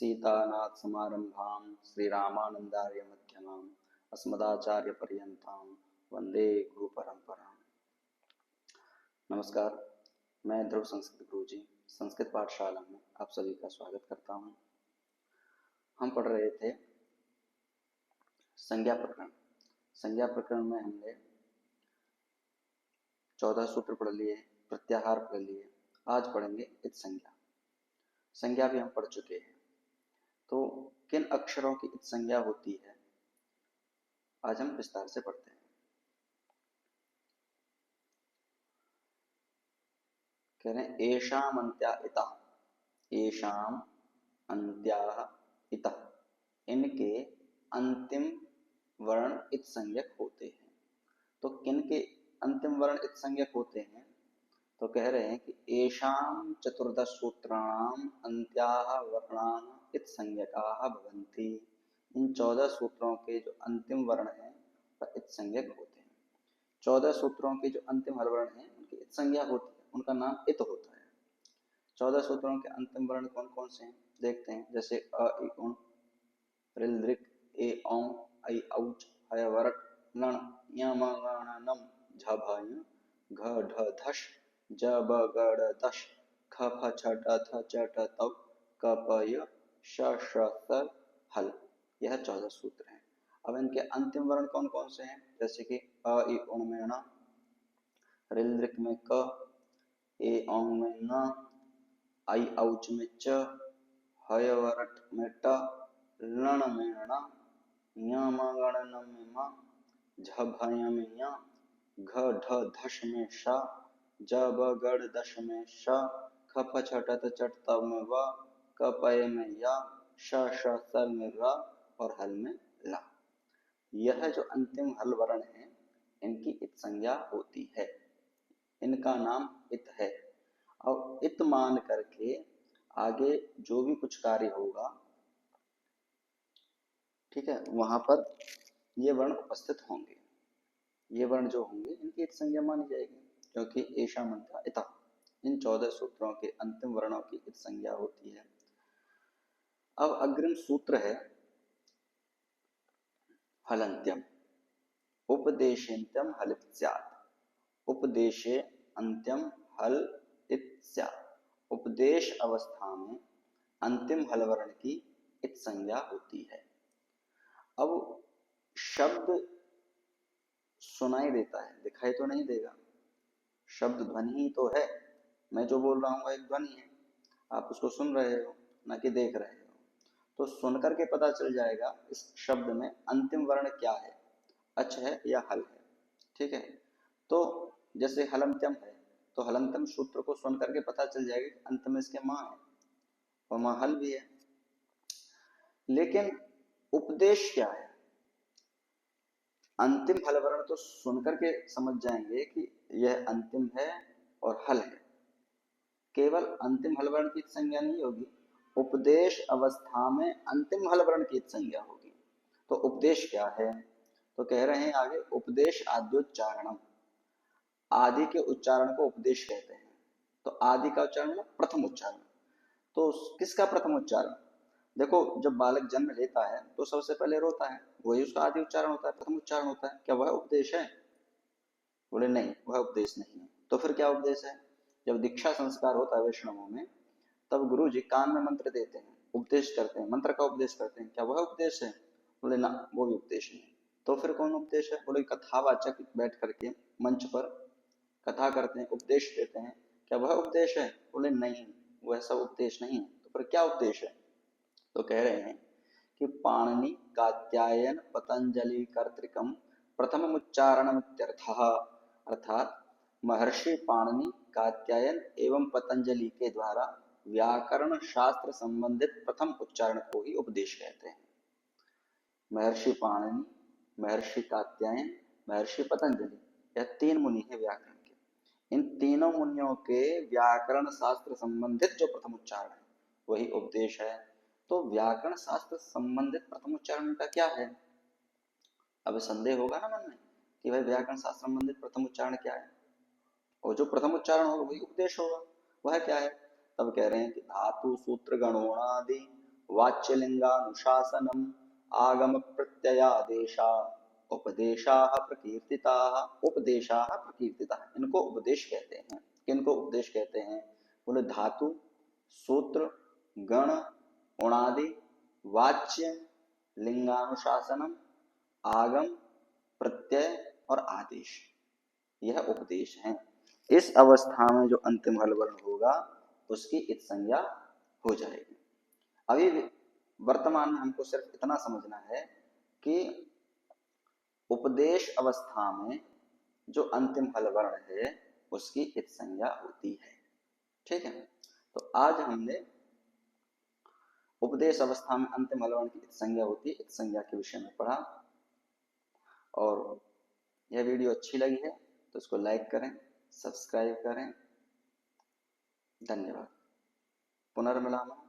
सीतानाथ समारंभां श्रीरामानंदार्य मध्यमां अस्मदाचार्य पर्यंतां वंदे गुरु परंपरां। नमस्कार, मैं ध्रुव संस्कृत गुरुजी संस्कृत पाठशाला में आप सभी का स्वागत करता हूँ। हम पढ़ रहे थे संज्ञा प्रकरण। संज्ञा प्रकरण में हमने 14 सूत्र पढ़ लिए, प्रत्याहार पढ़ लिए। आज पढ़ेंगे इत संज्ञा। संज्ञा भी हम पढ़ चुके हैं। तो किन अक्षरों की इत संज्ञा होती है, आज हम विस्तार से पढ़ते हैं। कह रहे हैं एषाम अंत्या इतः, एषाम अंत्या इतः, इनके अंतिम वर्ण इत संज्ञक होते हैं। तो किन के अंतिम वर्ण इत संज्ञक होते हैं? तो कह रहे हैं कि एषाम चतुर्दश सूत्राणाम अंत्याः वर्णाः इत संज्ञकाः भवन्ति। इन 14 सूत्रों के जो अंतिम वर्ण हैं वह इत संज्ञक होते हैं। 14 सूत्रों के जो अंतिम हर वर्ण हैं उनकी इत संज्ञा होती है, उनका नाम इत होता है। 14 सूत्रों के अंतिम वर्ण कौन कौन से हैं देखते हैं। जैसे अ, इ, उण, ऋ, ऋ, ए, औ, ऐ, औच, हय, वरट, लण, ञ, म, ङ, ण, नम, झ, भ, ञ, घ, ढ, धश, ज, ब, ग, ड़, दश, ख, फ, छ, ट, थ, च, ट, तौ, क, प, य, श, श, स, हल। यह 14 सूत्र हैं। अब इनके अंतिम वर्ण कौन कौन से हैं? जैसे कि अ, इ, उण में ण, ऋ, ऋ में क, ए, औ में न, ऐ, औच में च, हय, वरट में ट, लण में ण, ञ, म, ङ, न में म, झ, भ, य में य, घ, ढ, धश में श, ज, ब, ग, ड़, दश में श, ख, फ, छ, ट, थ, च, त में व, क, प, य में य, श, श, स में र और हल में ल। यह जो अंतिम हल वर्ण है इनकी इत संज्ञा होती है, इनका नाम इत है। और इत मान करके आगे जो भी कुछ कार्य होगा, ठीक है, वहां पर ये वर्ण उपस्थित होंगे। ये वर्ण जो होंगे इनकी इत संज्ञा मानी जाएगी, क्योंकि एषाम अंत्या इतः, इन 14 सूत्रों के अंतिम वर्णों की इत संज्ञा होती है। अब अग्रिम सूत्र है हलंत्यम। उपदेशेन्त्यम हल स्यात्। उपदेशे अंत्यम हल इत स्यात्। उपदेश अवस्था में अंतिम हल वर्ण की इत संज्ञा होती है। अब शब्द सुनाई देता है, दिखाई तो नहीं देगा। शब्द ध्वनि ही तो है। मैं जो बोल रहा हूँ एक ध्वनि है, आप उसको सुन रहे हो, ना कि देख रहे हो। तो सुनकर के पता चल जाएगा इस शब्द में अंतिम वर्ण क्या है, अच है या हल है। ठीक है, तो जैसे हलंत्यम है तो हलंत्यम सूत्र को सुनकर के पता चल जाएगा कि अंत में इसके मां है और मां हल भी है। लेकिन उपदेश क्या है? अंतिम हल वर्ण तो सुनकर के समझ जाएंगे कि यह अंतिम है और हल है। केवल अंतिम हल वर्ण की संज्ञा नहीं होगी, उपदेश अवस्था में अंतिम हल वर्ण की संज्ञा होगी। तो उपदेश क्या है? तो कह रहे हैं आगे, उपदेश आद्योच्चारणम। आदि के उच्चारण को उपदेश कहते हैं। तो आदि का उच्चारण प्रथम उच्चारण। तो किसका प्रथम उच्चारण? देखो, जब बालक जन्म लेता है तो सबसे पहले रोता है, वही उसका आदि उच्चारण होता है, प्रथम उच्चारण होता है। क्या वह उपदेश है? बोले नहीं, वह उपदेश नहीं है। तो फिर क्या उपदेश है? जब दीक्षा संस्कार होता है वैष्णवों में, तब गुरु जी कान में मंत्र देते हैं, उपदेश करते हैं, मंत्र का उपदेश करते हैं। क्या वह उपदेश है? बोले ना, वो भी उपदेश नहीं। तो फिर कौन उपदेश है? बोले कथावाचक बैठ करके मंच पर कथा करते हैं, उपदेश देते हैं। क्या वह उपदेश है? बोले नहीं, वह सब उपदेश नहीं है। तो फिर क्या उपदेश है? तो कह रहे हैं कि पाणिनि कात्यायन पतंजलि कर्तृकम प्रथम उच्चारण, अर्थात महर्षि पाणिनि, कात्यायन एवं पतंजलि के द्वारा व्याकरण शास्त्र संबंधित प्रथम उच्चारण को ही उपदेश कहते हैं। महर्षि पाणिनि, महर्षि कात्यायन, महर्षि पतंजलि, यह 3 मुनि है व्याकरण के। इन तीनों मुनियों के व्याकरण शास्त्र संबंधित जो प्रथम उच्चारण है वही उपदेश है। तो व्याकरण शास्त्र संबंधित प्रथम उच्चारण का क्या है? अब संदेह होगा ना मन में कि भाई व्याकरण शास्त्र संबंधित प्रथम उच्चारण क्या है, और जो प्रथम उच्चारण होगा वही उपदेश होगा। वह क्या है? तब कह रहे हैं कि धातु सूत्र गणोणादि वाच्यलिंगानुशासनम आगम प्रत्ययादेशा उपदेशाः प्रकीर्तिताः। उपदेशाः प्रकीर्तिताः, इनको उपदेश कहते हैं। किनको उपदेश कहते हैं? बोले धातु, सूत्र, गण, उणादि, वाच्य, लिंगानुशासनम, आगम, प्रत्यय और आदेश, यह उपदेश है। इस अवस्था में जो अंतिम हल वर्ण होगा उसकी इत संज्ञा हो जाएगी। अभी वर्तमान में हमको सिर्फ इतना समझना है कि उपदेश अवस्था में जो अंतिम हल वर्ण है उसकी इत संज्ञा होती है। ठीक है, तो आज हमने उपदेश अवस्था में अंतिम हल वर्ण की इत संज्ञा होती है, इत संज्ञा के विषय में पढ़ा। और यह वीडियो अच्छी लगी है तो इसको लाइक करें, सब्सक्राइब करें। धन्यवाद। पुनर्मिलामः।